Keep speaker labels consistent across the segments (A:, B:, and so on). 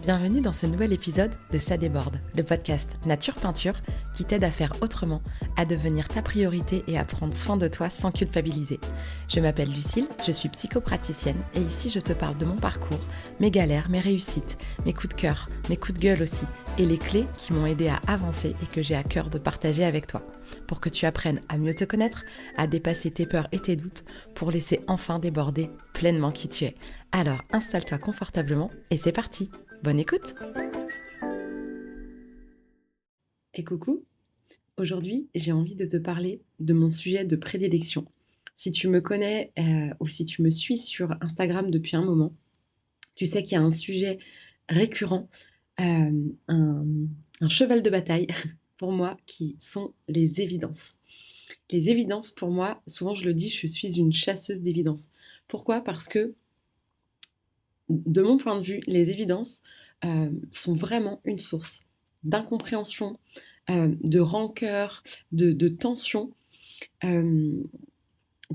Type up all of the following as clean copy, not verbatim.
A: Bienvenue dans ce nouvel épisode de Ça déborde, le podcast Nature Peinture qui t'aide à faire autrement, à devenir ta priorité et à prendre soin de toi sans culpabiliser. Je m'appelle Lucille, je suis psychopraticienne et ici je te parle de mon parcours, mes galères, mes réussites, mes coups de cœur, mes coups de gueule aussi et les clés qui m'ont aidé à avancer et que j'ai à cœur de partager avec toi. Pour que tu apprennes à mieux te connaître, à dépasser tes peurs et tes doutes, pour laisser enfin déborder pleinement qui tu es. Alors installe-toi confortablement et c'est parti. Bonne écoute! Et coucou! Aujourd'hui, j'ai envie de te parler de mon sujet de prédilection. Si tu me connais ou si tu me suis sur Instagram depuis un moment, tu sais qu'il y a un sujet récurrent, euh, un, un cheval de bataille pour moi qui sont les évidences. Les évidences, pour moi, souvent je le dis, je suis une chasseuse d'évidences. Pourquoi? Parce que, de mon point de vue, les évidences sont vraiment une source d'incompréhension, de rancœur, de tension. Euh,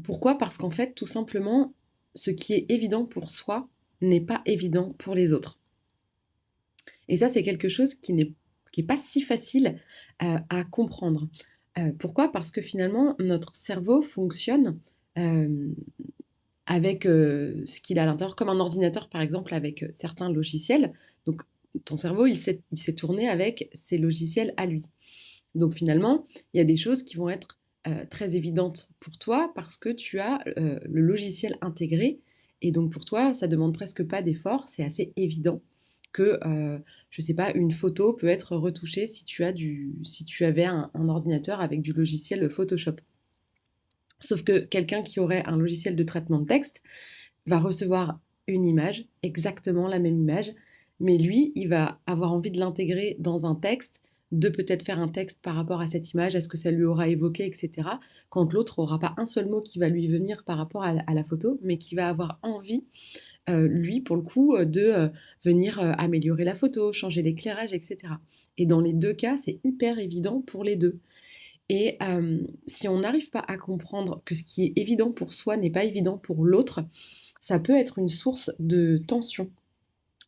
A: Pourquoi? Parce qu'en fait, tout simplement, ce qui est évident pour soi n'est pas évident pour les autres. Et ça, c'est quelque chose qui est pas si facile à comprendre. Pourquoi? Parce que finalement, notre cerveau fonctionne euh, avec ce qu'il a à l'intérieur, comme un ordinateur par exemple avec certains logiciels. Donc ton cerveau, il s'est tourné avec ces logiciels à lui. Donc finalement, il y a des choses qui vont être très évidentes pour toi parce que tu as le logiciel intégré. Et donc pour toi, ça demande presque pas d'effort. C'est assez évident que, je sais pas, une photo peut être retouchée si tu avais un ordinateur avec du logiciel Photoshop. Sauf que quelqu'un qui aurait un logiciel de traitement de texte va recevoir une image, exactement la même image, mais lui, il va avoir envie de l'intégrer dans un texte, de peut-être faire un texte par rapport à cette image, à ce que ça lui aura évoqué, etc. Quand l'autre n'aura pas un seul mot qui va lui venir par rapport à la photo, mais qui va avoir envie, lui, pour le coup, de venir améliorer la photo, changer l'éclairage, etc. Et dans les deux cas, c'est hyper évident pour les deux. Et si on n'arrive pas à comprendre que ce qui est évident pour soi n'est pas évident pour l'autre, ça peut être une source de tension.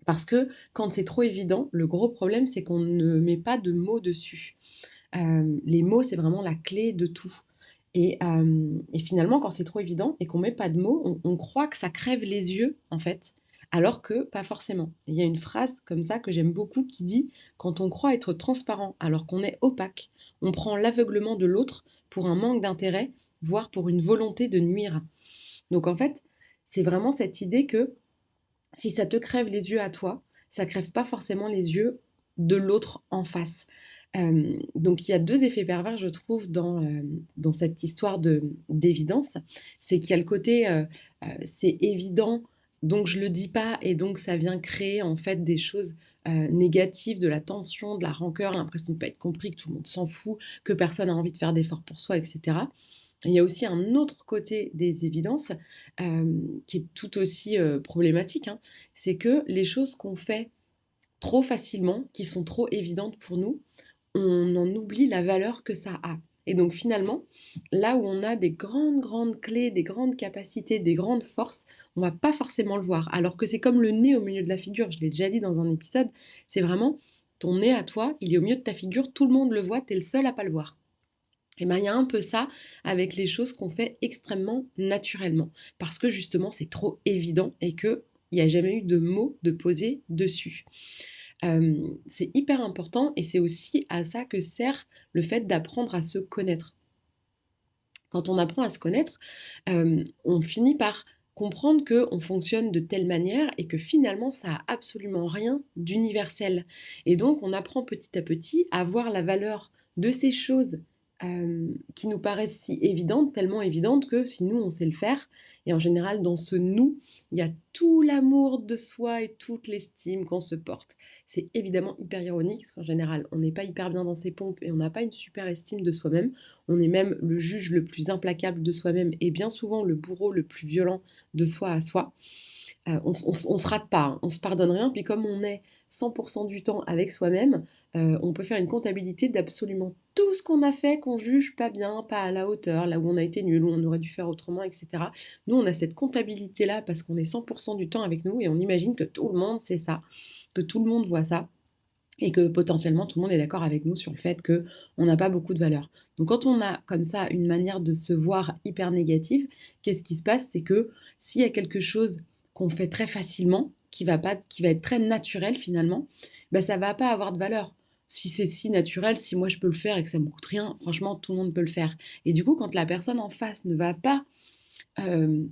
A: Parce que quand c'est trop évident, le gros problème, c'est qu'on ne met pas de mots dessus. Les mots, c'est vraiment la clé de tout. Et finalement, quand c'est trop évident et qu'on met pas de mots, on croit que ça crève les yeux, en fait, alors que pas forcément. Il y a une phrase comme ça que j'aime beaucoup qui dit: «Quand on croit être transparent alors qu'on est opaque, on prend l'aveuglement de l'autre pour un manque d'intérêt, voire pour une volonté de nuire». Donc en fait, c'est vraiment cette idée que si ça te crève les yeux à toi, ça crève pas forcément les yeux de l'autre en face. Donc il y a deux effets pervers, je trouve, dans cette histoire d'évidence. C'est qu'il y a le côté, c'est évident, donc je le dis pas, et donc ça vient créer en fait des choses négatives, de la tension, de la rancœur, l'impression de ne pas être compris, que tout le monde s'en fout, que personne n'a envie de faire d'efforts pour soi, etc. Il y a aussi un autre côté des évidences qui est tout aussi problématique, hein. C'est que les choses qu'on fait trop facilement, qui sont trop évidentes pour nous, on en oublie la valeur que ça a. Et donc finalement, là où on a des grandes, grandes clés, des grandes capacités, des grandes forces, on va pas forcément le voir. Alors que c'est comme le nez au milieu de la figure, je l'ai déjà dit dans un épisode, c'est vraiment ton nez à toi, il est au milieu de ta figure, tout le monde le voit, tu es le seul à pas le voir. Et ben, il y a un peu ça avec les choses qu'on fait extrêmement naturellement. Parce que justement, c'est trop évident et qu'il n'y a jamais eu de mots de poser dessus. C'est hyper important et c'est aussi à ça que sert le fait d'apprendre à se connaître. Quand on apprend à se connaître, on finit par comprendre qu'on fonctionne de telle manière et que finalement ça a absolument rien d'universel. Et donc on apprend petit à petit à voir la valeur de ces choses qui nous paraissent si évidentes, tellement évidentes que si nous on sait le faire, et en général dans ce nous, il y a tout l'amour de soi et toute l'estime qu'on se porte. C'est évidemment hyper ironique, parce qu'en général on n'est pas hyper bien dans ses pompes et on n'a pas une super estime de soi-même. On est même le juge le plus implacable de soi-même et bien souvent le bourreau le plus violent de soi à soi. On se rate pas, hein, on se pardonne rien. Puis comme on est 100% du temps avec soi-même, on peut faire une comptabilité d'absolument tout ce qu'on a fait, qu'on juge pas bien, pas à la hauteur, là où on a été nul, où on aurait dû faire autrement, etc. Nous, on a cette comptabilité-là parce qu'on est 100% du temps avec nous et on imagine que tout le monde sait ça. que tout le monde voit ça et que potentiellement tout le monde est d'accord avec nous sur le fait qu'on n'a pas beaucoup de valeur. Donc quand on a comme ça une manière de se voir hyper négative, qu'est-ce qui se passe? C'est que s'il y a quelque chose qu'on fait très facilement, qui va être très naturel finalement, ben ça va pas avoir de valeur. Si c'est si naturel, si moi je peux le faire et que ça me coûte rien, franchement tout le monde peut le faire. Et du coup, quand la personne en face ne va pas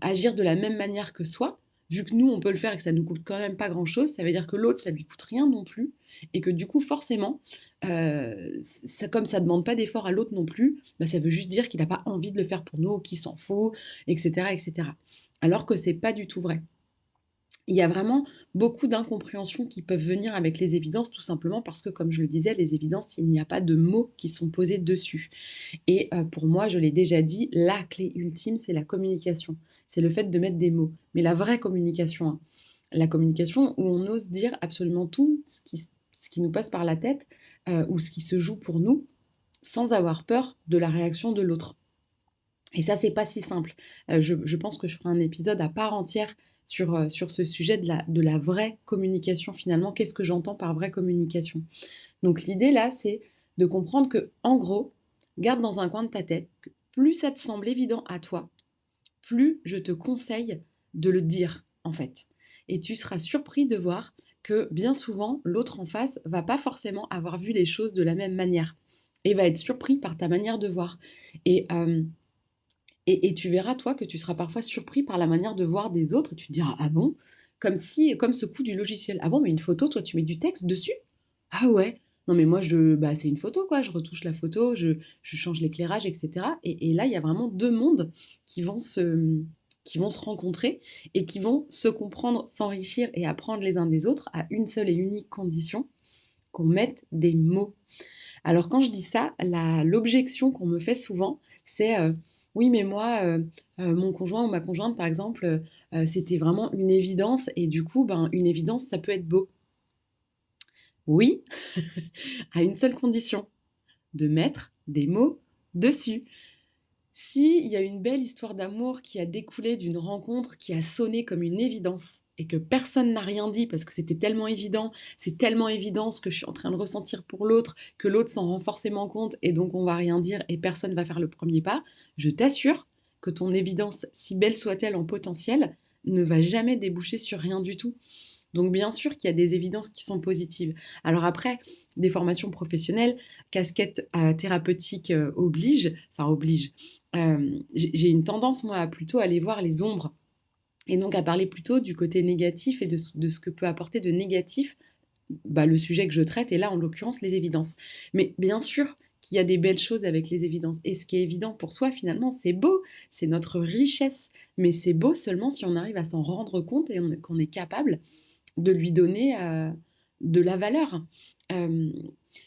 A: agir de la même manière que soi, vu que nous on peut le faire et que ça nous coûte quand même pas grand chose, ça veut dire que l'autre ça lui coûte rien non plus, et que du coup forcément, comme ça demande pas d'effort à l'autre non plus, bah, ça veut juste dire qu'il n'a pas envie de le faire pour nous, qu'il s'en fout, etc., etc. Alors que c'est pas du tout vrai. Il y a vraiment beaucoup d'incompréhensions qui peuvent venir avec les évidences, tout simplement parce que, comme je le disais, les évidences, il n'y a pas de mots qui sont posés dessus. Et pour moi, je l'ai déjà dit, la clé ultime, c'est la communication. C'est le fait de mettre des mots. Mais la vraie communication, hein. La communication où on ose dire absolument tout ce qui nous passe par la tête ou ce qui se joue pour nous, sans avoir peur de la réaction de l'autre. Et ça, c'est pas si simple. Je pense que je ferai un épisode à part entière sur ce sujet de la vraie communication finalement. Qu'est-ce que j'entends par vraie communication? Donc l'idée là, c'est de comprendre que, en gros, garde dans un coin de ta tête que plus ça te semble évident à toi, plus je te conseille de le dire, en fait. Et tu seras surpris de voir que bien souvent, l'autre en face va pas forcément avoir vu les choses de la même manière et va être surpris par ta manière de voir. Et, euh, et tu verras, toi, que tu seras parfois surpris par la manière de voir des autres et tu te diras, ah bon? Comme ce coup du logiciel. Ah bon, mais une photo, toi, tu mets du texte dessus? Ah ouais? Non, mais moi, bah, c'est une photo, quoi. Je retouche la photo, je change l'éclairage, etc. Et là, il y a vraiment deux mondes qui vont qui vont se rencontrer et qui vont se comprendre, s'enrichir et apprendre les uns des autres à une seule et unique condition, qu'on mette des mots. Alors quand je dis ça, l'objection qu'on me fait souvent, c'est oui, mais moi, mon conjoint ou ma conjointe, par exemple, c'était vraiment une évidence et du coup, ben, une évidence, ça peut être beau. Oui, à une seule condition, de mettre des mots dessus. S'il y a une belle histoire d'amour qui a découlé d'une rencontre qui a sonné comme une évidence et que personne n'a rien dit parce que c'était tellement évident, c'est tellement évident ce que je suis en train de ressentir pour l'autre, que l'autre s'en rend forcément compte et donc on va rien dire et personne va faire le premier pas, je t'assure que ton évidence, si belle soit-elle en potentiel, ne va jamais déboucher sur rien du tout. Donc bien sûr qu'il y a des évidences qui sont positives. Alors après, des formations professionnelles, casquette thérapeutique oblige. J'ai une tendance, moi, à plutôt aller voir les ombres et donc à parler plutôt du côté négatif et de ce que peut apporter de négatif bah, le sujet que je traite, et là, en l'occurrence, les évidences. Mais bien sûr qu'il y a des belles choses avec les évidences. Et ce qui est évident pour soi, finalement, c'est beau, c'est notre richesse. Mais c'est beau seulement si on arrive à s'en rendre compte et qu'on est capable de lui donner de la valeur. Euh,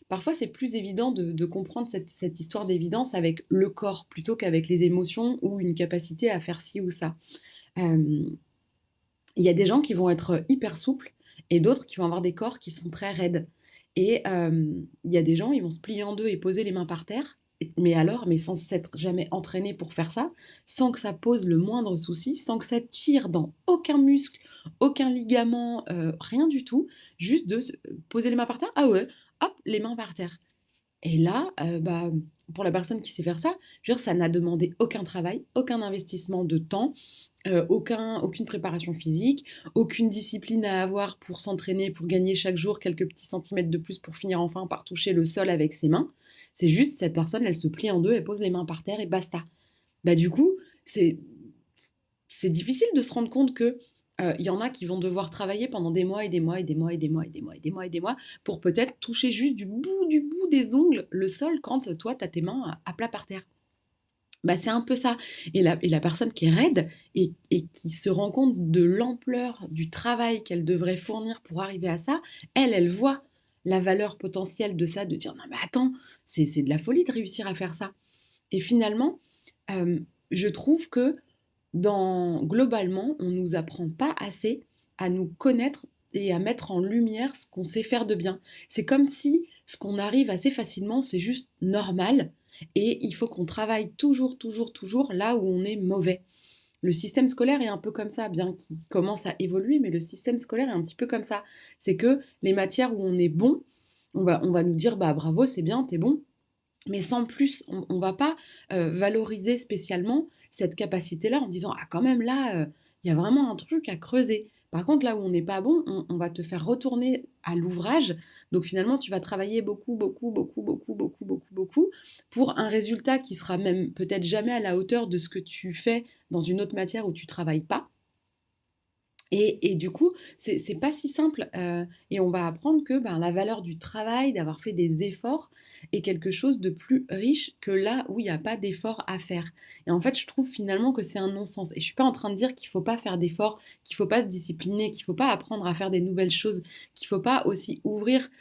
A: Parfois, c'est plus évident de comprendre cette histoire d'évidence avec le corps plutôt qu'avec les émotions ou une capacité à faire ci ou ça. Euh, Il y a des gens qui vont être hyper souples et d'autres qui vont avoir des corps qui sont très raides. Et il y a des gens, ils vont se plier en deux et poser les mains par terre. Mais alors, mais sans s'être jamais entraîné pour faire ça, sans que ça pose le moindre souci, sans que ça tire dans aucun muscle, aucun ligament, rien du tout, juste poser les mains par terre. Ah ouais, hop, les mains par terre. Et là, bah, pour la personne qui sait faire ça, je veux dire, ça n'a demandé aucun travail, aucun investissement de temps, aucune préparation physique, aucune discipline à avoir pour s'entraîner, pour gagner chaque jour quelques petits centimètres de plus pour finir enfin par toucher le sol avec ses mains. C'est juste cette personne, elle se plie en deux, elle pose les mains par terre et basta. Bah du coup, c'est difficile de se rendre compte que il y en a qui vont devoir travailler pendant des mois et des mois et des mois et des mois et des mois et des mois et des mois pour peut-être toucher juste du bout des ongles le sol quand toi, tu as tes mains à plat par terre. Bah, c'est un peu ça. Et la personne qui est raide et qui se rend compte de l'ampleur du travail qu'elle devrait fournir pour arriver à ça, elle voit la valeur potentielle de ça, de dire non mais attends, c'est de la folie de réussir à faire ça. Et finalement, euh, je trouve que globalement, on nous apprend pas assez à nous connaître et à mettre en lumière ce qu'on sait faire de bien. C'est comme si ce qu'on arrive assez facilement, c'est juste normal et il faut qu'on travaille toujours, toujours, toujours là où on est mauvais. Le système scolaire est un peu comme ça, bien qu'il commence à évoluer, mais le système scolaire est un petit peu comme ça. C'est que les matières où on est bon, on va nous dire bah bravo, c'est bien, t'es bon, mais sans plus, on ne va pas valoriser spécialement cette capacité-là en disant ah quand même là, il y a vraiment un truc à creuser. Par contre, là où on n'est pas bon, on va te faire retourner à l'ouvrage. Donc finalement, tu vas travailler beaucoup, beaucoup, beaucoup, beaucoup, beaucoup, beaucoup, beaucoup, pour un résultat qui sera même peut-être jamais à la hauteur de ce que tu fais dans une autre matière où tu travailles pas. Et du coup, c'est pas si simple. Et on va apprendre que ben, la valeur du travail, d'avoir fait des efforts, est quelque chose de plus riche que là où il n'y a pas d'efforts à faire. Et en fait, je trouve finalement que c'est un non-sens. Et je suis pas en train de dire qu'il faut pas faire d'efforts, qu'il faut pas se discipliner, qu'il faut pas apprendre à faire des nouvelles choses, qu'il faut pas aussi ouvrir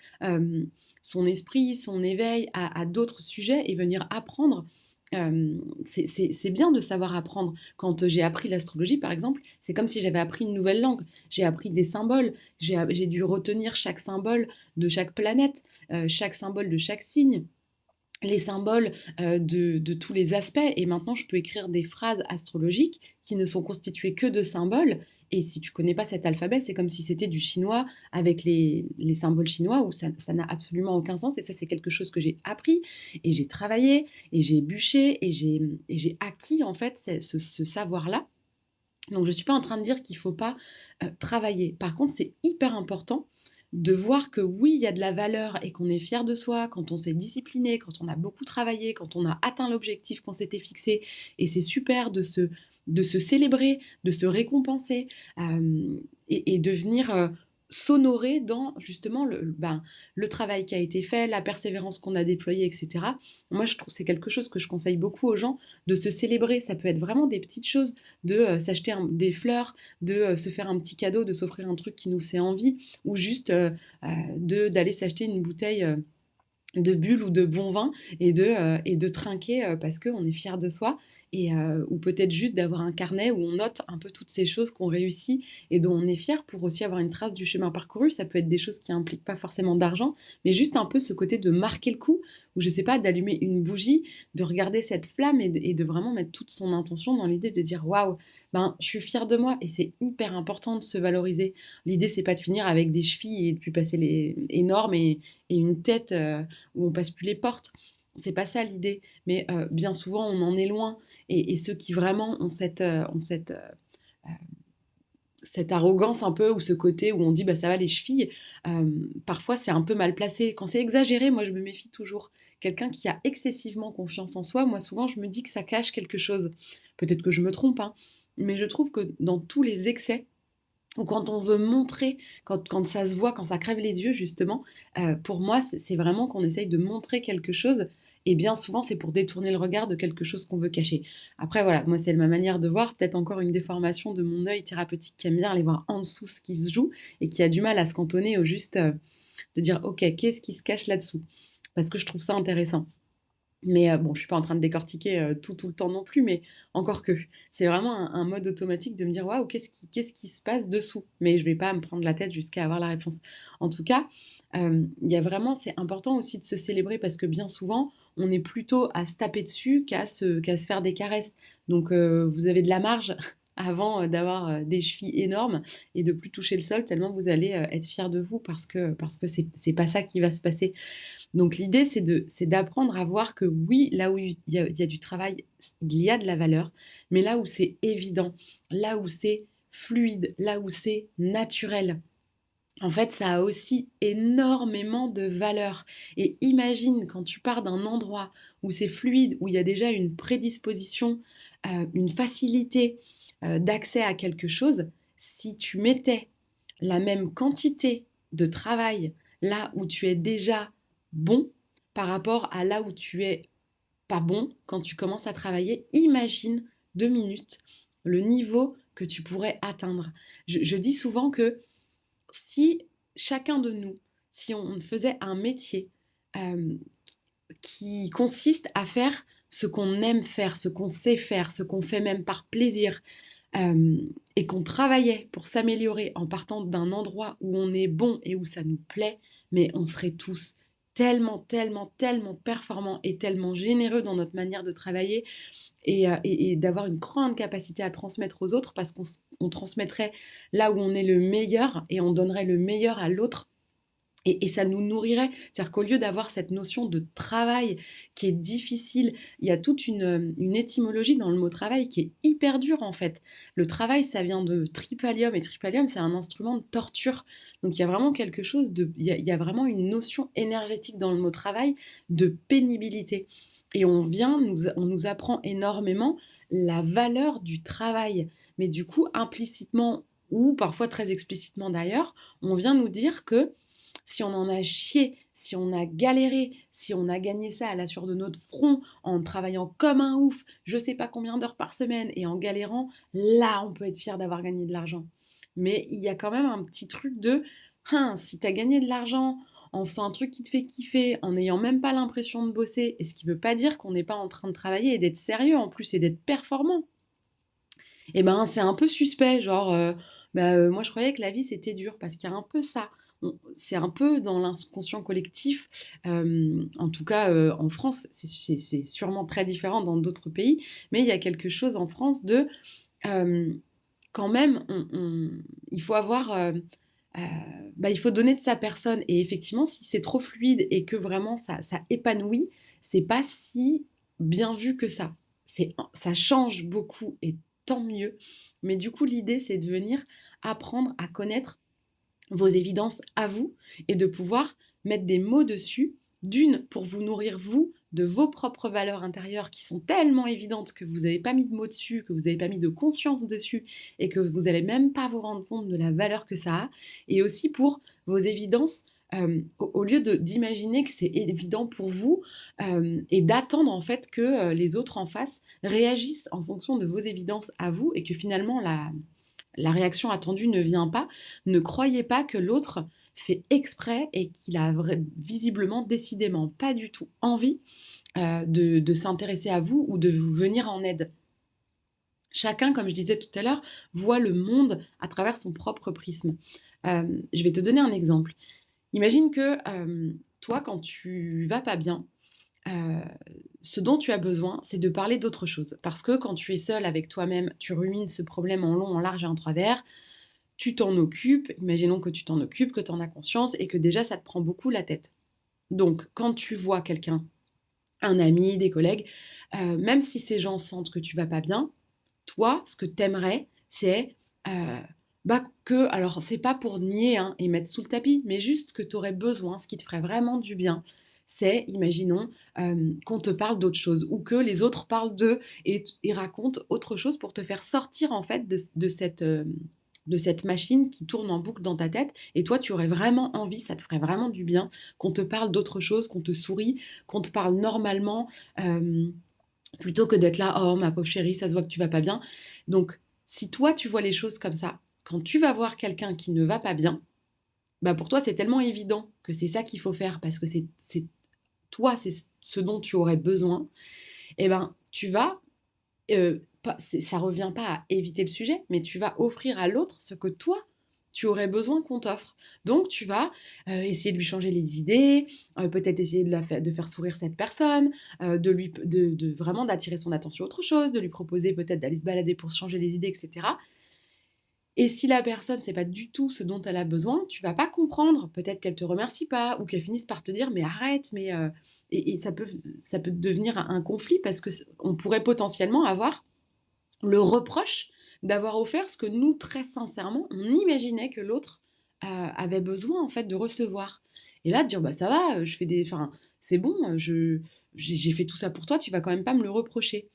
A: son esprit, son éveil à d'autres sujets et venir apprendre. C'est bien de savoir apprendre. Quand j'ai appris l'astrologie, par exemple, c'est comme si j'avais appris une nouvelle langue. J'ai appris des symboles, j'ai dû retenir chaque symbole de chaque planète, chaque symbole de chaque signe, les symboles de tous les aspects. Et maintenant, je peux écrire des phrases astrologiques qui ne sont constituées que de symboles. Et si tu connais pas cet alphabet, c'est comme si c'était du chinois avec les symboles chinois où ça n'a absolument aucun sens. Et ça, c'est quelque chose que j'ai appris et j'ai travaillé et j'ai bûché et j'ai acquis en fait ce savoir-là. Donc je ne suis pas en train de dire qu'il ne faut pas travailler. Par contre, c'est hyper important de voir que oui, il y a de la valeur et qu'on est fier de soi quand on s'est discipliné, quand on a beaucoup travaillé, quand on a atteint l'objectif qu'on s'était fixé. Et c'est super de se célébrer, de se récompenser et de venir s'honorer dans justement le travail qui a été fait, la persévérance qu'on a déployée, etc. Moi, je trouve que c'est quelque chose que je conseille beaucoup aux gens de se célébrer. Ça peut être vraiment des petites choses de s'acheter des fleurs, de se faire un petit cadeau, de s'offrir un truc qui nous fait envie, ou juste d'aller s'acheter une bouteille de bulles ou de bon vin et de trinquer parce qu'on est fier de soi ou peut-être juste d'avoir un carnet où on note un peu toutes ces choses qu'on réussit et dont on est fier pour aussi avoir une trace du chemin parcouru. Ça peut être des choses qui impliquent pas forcément d'argent, mais juste un peu ce côté de marquer le coup ou je sais pas, d'allumer une bougie, de regarder cette flamme et de vraiment mettre toute son intention dans l'idée de dire waouh, ben je suis fier de moi et c'est hyper important de se valoriser. L'idée c'est pas de finir avec des chevilles et de puis passer les énormes et une tête où on passe plus les portes. C'est pas ça l'idée, mais bien souvent on en est loin. Et ceux qui vraiment ont cette arrogance un peu ou ce côté où on dit bah ça va les chevilles, parfois c'est un peu mal placé. Quand c'est exagéré, moi je me méfie toujours. Quelqu'un qui a excessivement confiance en soi, moi souvent je me dis que ça cache quelque chose. Peut-être que je me trompe, hein, mais je trouve que dans tous les excès, ou quand on veut montrer, quand ça se voit, quand ça crève les yeux, justement, pour moi, c'est vraiment qu'on essaye de montrer quelque chose. Et bien souvent, c'est pour détourner le regard de quelque chose qu'on veut cacher. Après, voilà, moi, c'est ma manière de voir. Peut-être encore une déformation de mon œil thérapeutique qui aime bien aller voir en dessous ce qui se joue et qui a du mal à se cantonner au juste de dire, OK, qu'est-ce qui se cache là-dessous? Parce que je trouve ça intéressant. Mais bon, je suis pas en train de décortiquer tout le temps non plus, mais encore que. C'est vraiment un mode automatique de me dire waouh, qu'est-ce qui se passe dessous? Mais je vais pas me prendre la tête jusqu'à avoir la réponse. En tout cas, il y a vraiment, c'est important aussi de se célébrer parce que bien souvent, on est plutôt à se taper dessus qu'à se faire des caresses. Donc, vous avez de la marge avant d'avoir des chevilles énormes et de plus toucher le sol tellement vous allez être fier de vous parce que c'est pas ça qui va se passer. Donc l'idée, c'est d'apprendre à voir que oui, là où il y a du travail, il y a de la valeur, mais là où c'est évident, là où c'est fluide, là où c'est naturel, en fait, ça a aussi énormément de valeur. Et imagine quand tu pars d'un endroit où c'est fluide, où il y a déjà une prédisposition, une facilité d'accès à quelque chose, si tu mettais la même quantité de travail là où tu es déjà bon par rapport à là où tu es pas bon quand tu commences à travailler, imagine 2 minutes le niveau que tu pourrais atteindre. Je dis souvent que si chacun de nous, si on faisait un métier euh, qui consiste à faire ce qu'on aime faire, ce qu'on sait faire, ce qu'on fait même par plaisir, euh, et qu'on travaillait pour s'améliorer en partant d'un endroit où on est bon et où ça nous plaît, mais on serait tous tellement, tellement, tellement performants et tellement généreux dans notre manière de travailler et d'avoir une grande capacité à transmettre aux autres parce qu'on transmettrait là où on est le meilleur et on donnerait le meilleur à l'autre. Et ça nous nourrirait. C'est-à-dire qu'au lieu d'avoir cette notion de travail qui est difficile, il y a toute une étymologie dans le mot travail qui est hyper dure en fait. Le travail, ça vient de tripalium, et tripalium, c'est un instrument de torture. Donc il y a vraiment quelque chose de... il y a vraiment une notion énergétique dans le mot travail de pénibilité. Et on nous apprend énormément la valeur du travail. Mais du coup, implicitement, ou parfois très explicitement d'ailleurs, on vient nous dire que si on en a chié, si on a galéré, si on a gagné ça à la sueur de notre front en travaillant comme un ouf, je sais pas combien d'heures par semaine et en galérant, là on peut être fier d'avoir gagné de l'argent. Mais il y a quand même un petit truc de hein, si t'as gagné de l'argent en faisant un truc qui te fait kiffer, en n'ayant même pas l'impression de bosser, et ce qui veut pas dire qu'on n'est pas en train de travailler et d'être sérieux en plus et d'être performant. Et ben c'est un peu suspect, genre moi je croyais que la vie c'était dur parce qu'il y a un peu ça. C'est un peu dans l'inconscient collectif, en tout cas en France, c'est sûrement très différent dans d'autres pays, mais il y a quelque chose en France de euh, quand même, il faut avoir, euh, il faut donner de sa personne. Et effectivement, si c'est trop fluide et que vraiment ça épanouit, c'est pas si bien vu que ça. Ça change beaucoup et tant mieux. Mais du coup, l'idée, c'est de venir apprendre à connaître vos évidences à vous et de pouvoir mettre des mots dessus, d'une pour vous nourrir vous de vos propres valeurs intérieures qui sont tellement évidentes que vous n'avez pas mis de mots dessus, que vous n'avez pas mis de conscience dessus et que vous n'allez même pas vous rendre compte de la valeur que ça a, et aussi pour vos évidences au lieu d'imaginer que c'est évident pour vous et d'attendre en fait que les autres en face réagissent en fonction de vos évidences à vous et que finalement la réaction attendue ne vient pas, ne croyez pas que l'autre fait exprès et qu'il a visiblement, décidément, pas du tout envie de s'intéresser à vous ou de vous venir en aide. Chacun, comme je disais tout à l'heure, voit le monde à travers son propre prisme. Je vais te donner un exemple. Imagine que toi, quand tu vas pas bien, euh, ce dont tu as besoin, c'est de parler d'autre chose. Parce que quand tu es seul avec toi-même, tu rumines ce problème en long, en large et en travers, tu t'en occupes, imaginons que tu t'en occupes, que tu en as conscience et que déjà ça te prend beaucoup la tête. Donc quand tu vois quelqu'un, un ami, des collègues, même si ces gens sentent que tu vas pas bien, toi, ce que t'aimerais, c'est euh, alors c'est pas pour nier hein, et mettre sous le tapis, mais juste que tu aurais besoin, ce qui te ferait vraiment du bien, c'est, imaginons, qu'on te parle d'autre chose ou que les autres parlent d'eux et racontent autre chose pour te faire sortir en fait de cette machine qui tourne en boucle dans ta tête et toi tu aurais vraiment envie, ça te ferait vraiment du bien qu'on te parle d'autre chose, qu'on te sourie, qu'on te parle normalement. Plutôt que d'être là, oh ma pauvre chérie, ça se voit que tu vas pas bien. Donc, si toi tu vois les choses comme ça, quand tu vas voir quelqu'un qui ne va pas bien, bah pour toi c'est tellement évident que c'est ça qu'il faut faire parce que c'est toi, c'est ce dont tu aurais besoin. Et ben tu vas, ça revient pas à éviter le sujet, mais tu vas offrir à l'autre ce que toi tu aurais besoin qu'on t'offre. Donc tu vas essayer de lui changer les idées, peut-être essayer de faire sourire cette personne, de vraiment d'attirer son attention à autre chose, de lui proposer peut-être d'aller se balader pour se changer les idées, etc. Et si la personne, c'est pas du tout ce dont elle a besoin, tu vas pas comprendre. Peut-être qu'elle te remercie pas ou qu'elle finisse par te dire mais arrête, et ça peut devenir un conflit parce que on pourrait potentiellement avoir le reproche d'avoir offert ce que nous, très sincèrement, on imaginait que l'autre avait besoin en fait de recevoir. Et là, de dire bah ça va, je fais enfin c'est bon, j'ai fait tout ça pour toi, tu vas quand même pas me le reprocher.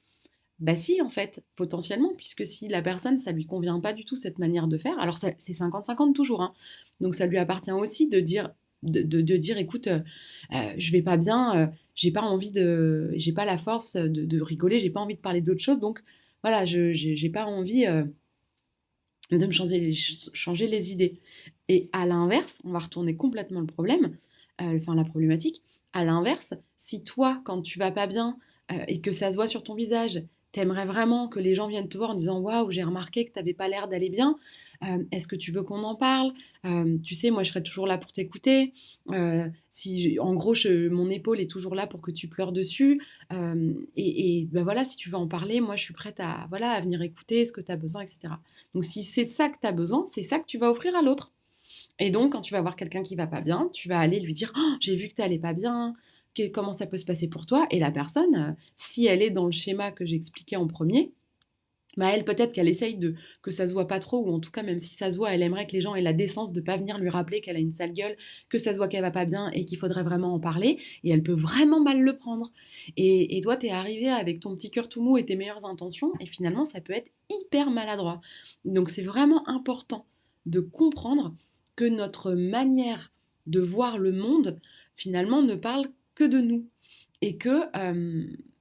A: Bah si, en fait, potentiellement, puisque si la personne, ça lui convient pas du tout cette manière de faire, alors c'est 50-50 toujours, hein. Donc ça lui appartient aussi de dire, de dire, écoute, je vais pas bien, j'ai pas la force de rigoler, j'ai pas envie de parler d'autre chose, donc voilà, j'ai pas envie de me changer les idées. Et à l'inverse, on va retourner complètement le problème, enfin la problématique. À l'inverse, si toi, quand tu vas pas bien et que ça se voit sur ton visage, T'aimerais vraiment que les gens viennent te voir en disant: «Waouh, j'ai remarqué que t'avais pas l'air d'aller bien, est-ce que tu veux qu'on en parle? Tu sais, moi, je serai toujours là pour t'écouter. Si j'ai en gros, je mon épaule est toujours là pour que tu pleures dessus, et bah, voilà, si tu veux en parler, moi, je suis prête à voilà, à venir écouter ce que tu as besoin et cetera». Donc si c'est ça que tu as besoin, c'est ça que tu vas offrir à l'autre. Et donc, quand tu vas voir quelqu'un qui va pas bien, tu vas aller lui dire: «Oh, j'ai vu que tu allais pas bien, comment ça peut se passer pour toi?» Et la personne, si elle est dans le schéma que j'expliquais en premier, bah elle, peut-être qu'elle essaye de que ça se voit pas trop, ou en tout cas, même si ça se voit, elle aimerait que les gens aient la décence de pas venir lui rappeler qu'elle a une sale gueule, que ça se voit qu'elle va pas bien et qu'il faudrait vraiment en parler. Et elle peut vraiment mal le prendre. Et toi, t'es arrivé avec ton petit cœur tout mou et tes meilleures intentions, et finalement, ça peut être hyper maladroit. Donc, c'est vraiment important de comprendre que notre manière de voir le monde, finalement, ne parle que de nous. Et que,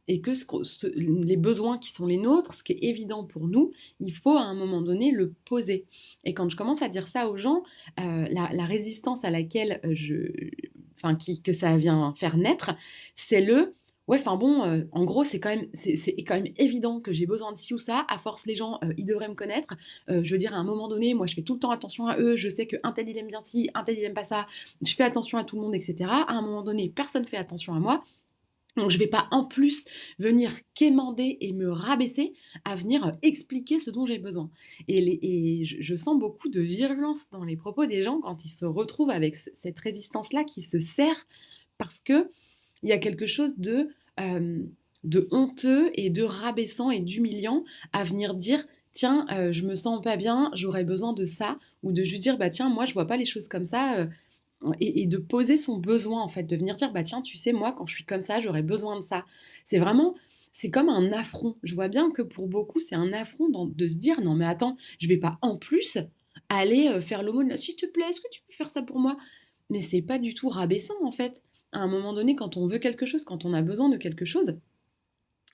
A: les besoins qui sont les nôtres, ce qui est évident pour nous, il faut à un moment donné le poser. Et quand je commence à dire ça aux gens, la résistance à laquelle que ça vient faire naître, c'est ouais, enfin bon, en gros, c'est quand même évident que j'ai besoin de ci ou ça. À force, les gens, ils devraient me connaître. Je veux dire, à un moment donné, moi, je fais tout le temps attention à eux. Je sais qu'un tel, il aime bien ci, un tel, il aime pas ça. Je fais attention à tout le monde, etc. À un moment donné, personne fait attention à moi. Donc je ne vais pas en plus venir quémander et me rabaisser à venir expliquer ce dont j'ai besoin. Et je sens beaucoup de virulence dans les propos des gens quand ils se retrouvent avec cette résistance-là qui se serre, parce que il y a quelque chose euh, de honteux et de rabaissant et d'humiliant à venir dire: tiens, je me sens pas bien, j'aurais besoin de ça, ou de juste dire: bah tiens, moi je vois pas les choses comme ça, et de poser son besoin, en fait, de venir dire: bah tiens, tu sais, moi, quand je suis comme ça, j'aurais besoin de ça. C'est vraiment, c'est comme un affront. Je vois bien que pour beaucoup, c'est un affront de se dire: non, mais attends, je vais pas en plus aller faire l'aumône, s'il te plaît, est-ce que tu peux faire ça pour moi? Mais c'est pas du tout rabaissant, en fait. À un moment donné, quand on veut quelque chose, quand on a besoin de quelque chose,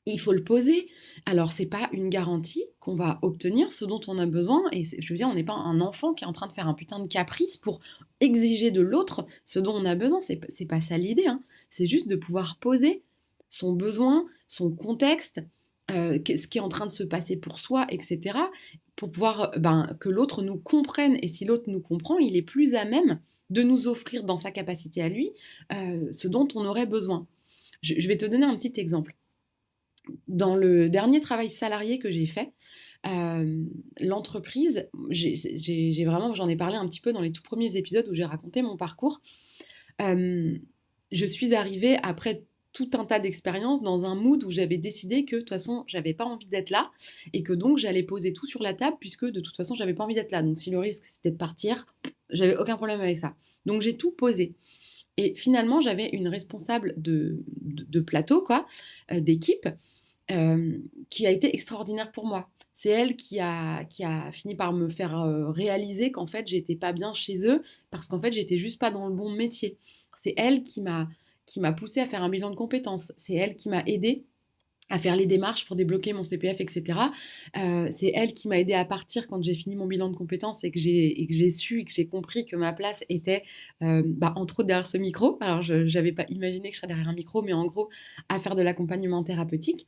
A: il faut le poser. Alors, c'est pas une garantie qu'on va obtenir ce dont on a besoin. Et je veux dire, on n'est pas un enfant qui est en train de faire un putain de caprice pour exiger de l'autre ce dont on a besoin. C'est pas ça l'idée, hein. C'est juste de pouvoir poser son besoin, son contexte, ce qui est en train de se passer pour soi, etc. Pour pouvoir que l'autre nous comprenne. Et si l'autre nous comprend, il est plus à même de nous offrir dans sa capacité à lui ce dont on aurait besoin. Je vais te donner un petit exemple. Dans le dernier travail salarié que j'ai fait, l'entreprise, j'ai vraiment, j'en ai parlé un petit peu dans les tout premiers épisodes où j'ai raconté mon parcours. Euh, je suis arrivée après tout un tas d'expériences dans un mood où j'avais décidé que de toute façon j'avais pas envie d'être là, et que donc j'allais poser tout sur la table, puisque de toute façon j'avais pas envie d'être là. Donc si le risque c'était de partir, j'avais aucun problème avec ça. Donc j'ai tout posé. Et finalement j'avais une responsable de plateau, quoi, d'équipe, qui a été extraordinaire pour moi. C'est elle qui a fini par me faire réaliser qu'en fait, j'étais pas bien chez eux, parce qu'en fait, j'étais juste pas dans le bon métier. C'est elle qui m'a poussé à faire un bilan de compétences. C'est elle qui m'a aidé à faire les démarches pour débloquer mon CPF, etc. C'est elle qui m'a aidé à partir quand j'ai fini mon bilan de compétences, et que j'ai su et que j'ai compris que ma place était, entre autres, derrière ce micro. Alors, je n'avais pas imaginé que je serais derrière un micro, mais en gros, à faire de l'accompagnement thérapeutique.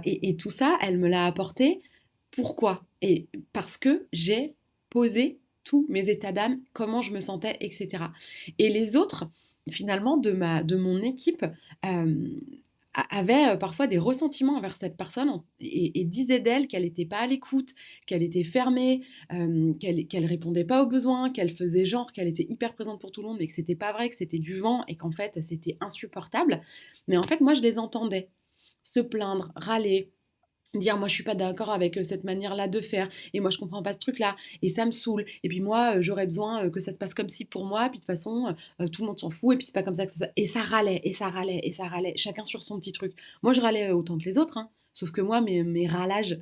A: Et tout ça, elle me l'a apporté. Pourquoi? Et parce que j'ai posé tous mes états d'âme, comment je me sentais, etc. Et les autres, finalement, de mon équipe, euh, avaient parfois des ressentiments envers cette personne, et disaient d'elle qu'elle n'était pas à l'écoute, qu'elle était fermée, qu'elle répondait pas aux besoins, qu'elle faisait genre qu'elle était hyper présente pour tout le monde, mais que c'était pas vrai, que c'était du vent, et qu'en fait c'était insupportable. Mais en fait, moi, je les entendais se plaindre, râler, dire: moi je suis pas d'accord avec cette manière-là de faire, et moi je comprends pas ce truc-là, et ça me saoule, et puis moi j'aurais besoin que ça se passe comme ci pour moi, puis de toute façon tout le monde s'en fout, et puis c'est pas comme ça que ça se passe. Et ça râlait, et ça râlait, et ça râlait, chacun sur son petit truc. Moi je râlais autant que les autres, hein, sauf que moi mes râlages,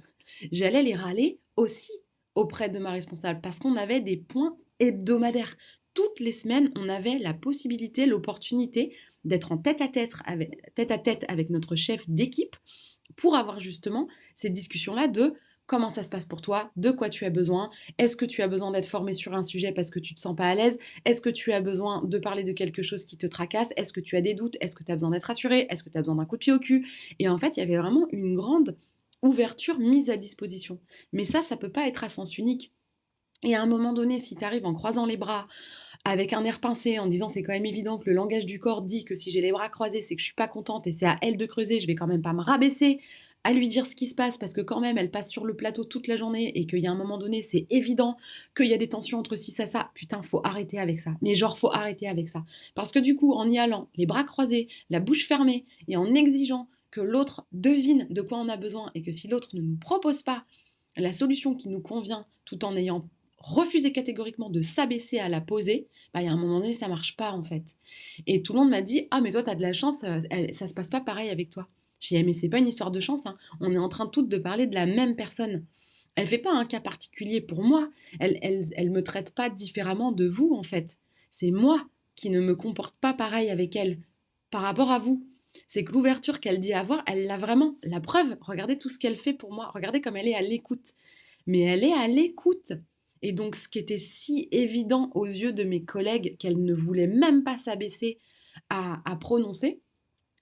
A: j'allais les râler aussi auprès de ma responsable, parce qu'on avait des points hebdomadaires. Toutes les semaines, on avait la possibilité, l'opportunité d'être en tête à tête avec notre chef d'équipe, pour avoir justement ces discussions-là de comment ça se passe pour toi, de quoi tu as besoin, est-ce que tu as besoin d'être formé sur un sujet parce que tu te sens pas à l'aise, est-ce que tu as besoin de parler de quelque chose qui te tracasse, est-ce que tu as des doutes, est-ce que tu as besoin d'être rassuré, est-ce que tu as besoin d'un coup de pied au cul. Et en fait, il y avait vraiment une grande ouverture, mise à disposition. Mais ça peut pas être à sens unique. Et à un moment donné, si tu arrives en croisant les bras, avec un air pincé, en disant c'est quand même évident que le langage du corps dit que si j'ai les bras croisés, c'est que je suis pas contente et c'est à elle de creuser, je vais quand même pas me rabaisser à lui dire ce qui se passe parce que quand même elle passe sur le plateau toute la journée et qu'il y a un moment donné, c'est évident qu'il y a des tensions entre ci, ça. Putain, faut arrêter avec ça. Mais genre, faut arrêter avec ça. Parce que du coup, en y allant, les bras croisés, la bouche fermée et en exigeant que l'autre devine de quoi on a besoin et que si l'autre ne nous propose pas la solution qui nous convient tout en ayant refusé catégoriquement de s'abaisser à la poser, bah, il y a un moment donné, ça marche pas en fait. Et tout le monde m'a dit, ah mais toi, t'as de la chance, ça se passe pas pareil avec toi. J'ai dit, mais c'est pas une histoire de chance, hein. On est en train toutes de parler de la même personne. Elle fait pas un cas particulier pour moi, elle me traite pas différemment de vous en fait. C'est moi qui ne me comporte pas pareil avec elle par rapport à vous. C'est que l'ouverture qu'elle dit avoir, elle l'a vraiment. La preuve, regardez tout ce qu'elle fait pour moi, regardez comme elle est à l'écoute. Mais elle est à l'écoute. Et donc, ce qui était si évident aux yeux de mes collègues qu'elle ne voulait même pas s'abaisser à prononcer,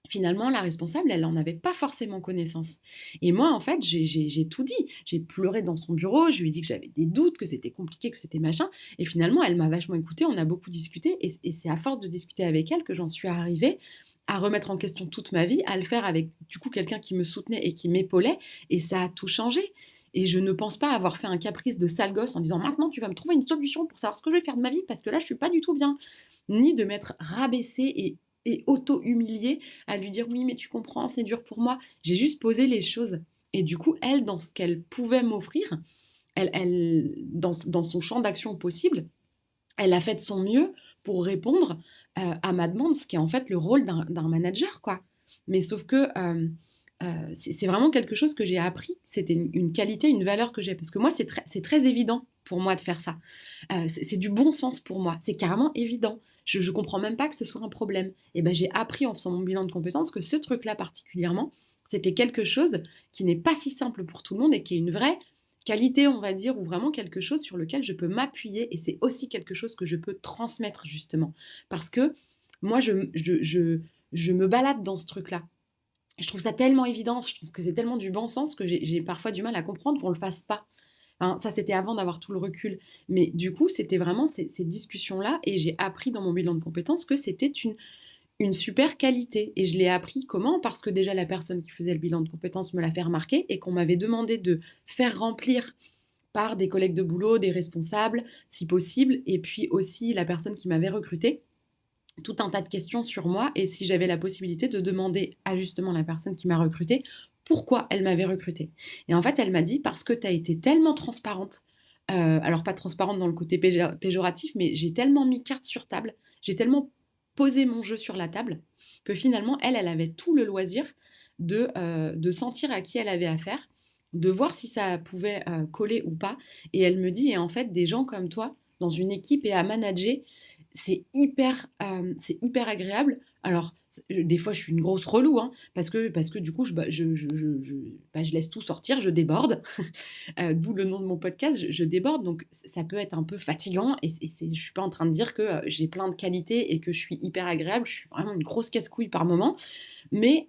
A: finalement, la responsable, elle n'en avait pas forcément connaissance. Et moi, en fait, j'ai tout dit. J'ai pleuré dans son bureau, je lui ai dit que j'avais des doutes, que c'était compliqué, que c'était machin. Et finalement, elle m'a vachement écoutée, on a beaucoup discuté. Et c'est à force de discuter avec elle que j'en suis arrivée à remettre en question toute ma vie, à le faire avec, du coup, quelqu'un qui me soutenait et qui m'épaulait. Et ça a tout changé. Et je ne pense pas avoir fait un caprice de sale gosse en disant maintenant tu vas me trouver une solution pour savoir ce que je vais faire de ma vie parce que là je suis pas du tout bien. Ni de m'être rabaissée et auto-humiliée à lui dire oui mais tu comprends c'est dur pour moi. J'ai juste posé les choses. Et du coup elle dans ce qu'elle pouvait m'offrir, dans son champ d'action possible, elle a fait de son mieux pour répondre à ma demande, ce qui est en fait le rôle d'un manager, quoi. Mais sauf que c'est vraiment quelque chose que j'ai appris. C'était une qualité, une valeur que j'ai. Parce que moi, c'est très évident pour moi de faire ça. C'est du bon sens pour moi. C'est carrément évident. Je comprends même pas que ce soit un problème. Et ben, j'ai appris en faisant mon bilan de compétences que ce truc-là particulièrement, c'était quelque chose qui n'est pas si simple pour tout le monde et qui est une vraie qualité, on va dire, ou vraiment quelque chose sur lequel je peux m'appuyer. Et c'est aussi quelque chose que je peux transmettre, justement. Parce que moi, je me balade dans ce truc-là. Je trouve ça tellement évident, je trouve que c'est tellement du bon sens que j'ai parfois du mal à comprendre qu'on le fasse pas. Enfin, ça, c'était avant d'avoir tout le recul. Mais du coup, c'était vraiment ces discussions-là et j'ai appris dans mon bilan de compétences que c'était une super qualité. Et je l'ai appris comment? Parce que déjà, la personne qui faisait le bilan de compétences me l'a fait remarquer et qu'on m'avait demandé de faire remplir par des collègues de boulot, des responsables, si possible, et puis aussi la personne qui m'avait recruté tout un tas de questions sur moi et si j'avais la possibilité de demander à justement la personne qui m'a recrutée pourquoi elle m'avait recrutée. Et en fait, elle m'a dit parce que tu as été tellement transparente, alors pas transparente dans le côté péjoratif, mais j'ai tellement mis carte sur table, j'ai tellement posé mon jeu sur la table que finalement, elle avait tout le loisir de sentir à qui elle avait affaire, de voir si ça pouvait coller ou pas. Et elle me dit, et en fait, des gens comme toi, dans une équipe et à manager, c'est hyper agréable. Alors, des fois, je suis une grosse relou, hein, parce que du coup, je laisse tout sortir, je déborde. D'où le nom de mon podcast, je déborde. Donc, ça peut être un peu fatigant. Je ne suis pas en train de dire que j'ai plein de qualités et que je suis hyper agréable. Je suis vraiment une grosse casse-couille par moment. Mais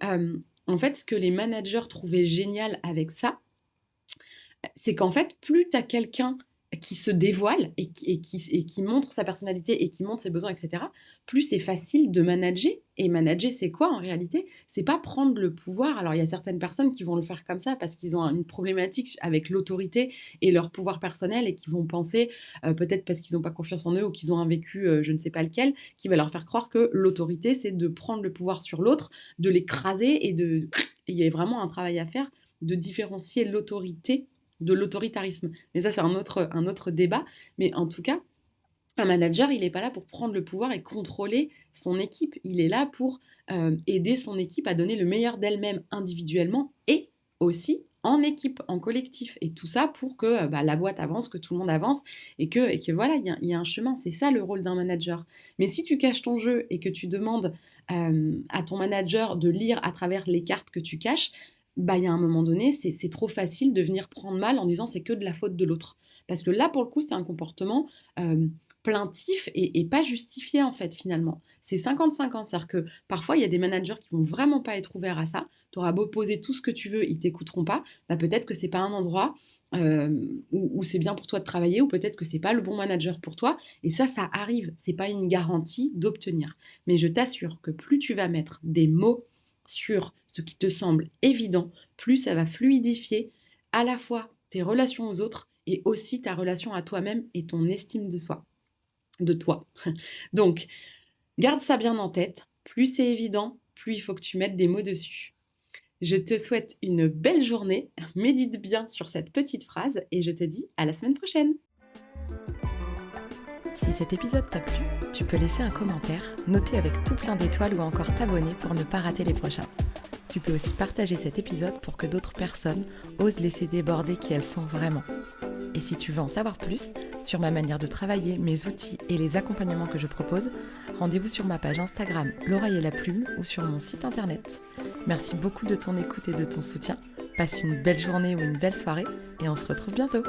A: en fait, ce que les managers trouvaient génial avec ça, c'est qu'en fait, plus tu as quelqu'un qui se dévoile et qui montre sa personnalité et qui montre ses besoins, etc., plus c'est facile de manager. Et manager, c'est quoi en réalité? C'est pas prendre le pouvoir. Alors, il y a certaines personnes qui vont le faire comme ça parce qu'ils ont une problématique avec l'autorité et leur pouvoir personnel et qui vont penser, peut-être parce qu'ils n'ont pas confiance en eux ou qu'ils ont un vécu, je ne sais pas lequel, qui va leur faire croire que l'autorité, c'est de prendre le pouvoir sur l'autre, de l'écraser et il y a vraiment un travail à faire de différencier l'autorité de l'autoritarisme. Mais ça, c'est un autre débat. Mais en tout cas, un manager, il n'est pas là pour prendre le pouvoir et contrôler son équipe. Il est là pour aider son équipe à donner le meilleur d'elle-même individuellement et aussi en équipe, en collectif. Et tout ça pour que la boîte avance, que tout le monde avance et que voilà, il y a un chemin. C'est ça le rôle d'un manager. Mais si tu caches ton jeu et que tu demandes à ton manager de lire à travers les cartes que tu caches, il y a un moment donné, c'est trop facile de venir prendre mal en disant c'est que de la faute de l'autre. Parce que là, pour le coup, c'est un comportement plaintif et pas justifié en fait finalement. C'est 50-50, c'est-à-dire que parfois il y a des managers qui vont vraiment pas être ouverts à ça. Tu auras beau poser tout ce que tu veux, ils t'écouteront pas. Bah, peut-être que c'est pas un endroit où c'est bien pour toi de travailler, ou peut-être que c'est pas le bon manager pour toi. Et ça arrive. C'est pas une garantie d'obtenir. Mais je t'assure que plus tu vas mettre des mots sur ce qui te semble évident, plus ça va fluidifier à la fois tes relations aux autres et aussi ta relation à toi-même et ton estime de soi, de toi. Donc, garde ça bien en tête. Plus c'est évident, plus il faut que tu mettes des mots dessus. Je te souhaite une belle journée, médite bien sur cette petite phrase et je te dis à la semaine prochaine.
B: Si cet épisode t'a plu, tu peux laisser un commentaire, noter avec tout plein d'étoiles ou encore t'abonner pour ne pas rater les prochains. Tu peux aussi partager cet épisode pour que d'autres personnes osent laisser déborder qui elles sont vraiment. Et si tu veux en savoir plus sur ma manière de travailler, mes outils et les accompagnements que je propose, rendez-vous sur ma page Instagram L'Oreille et la Plume ou sur mon site internet. Merci beaucoup de ton écoute et de ton soutien. Passe une belle journée ou une belle soirée et on se retrouve bientôt.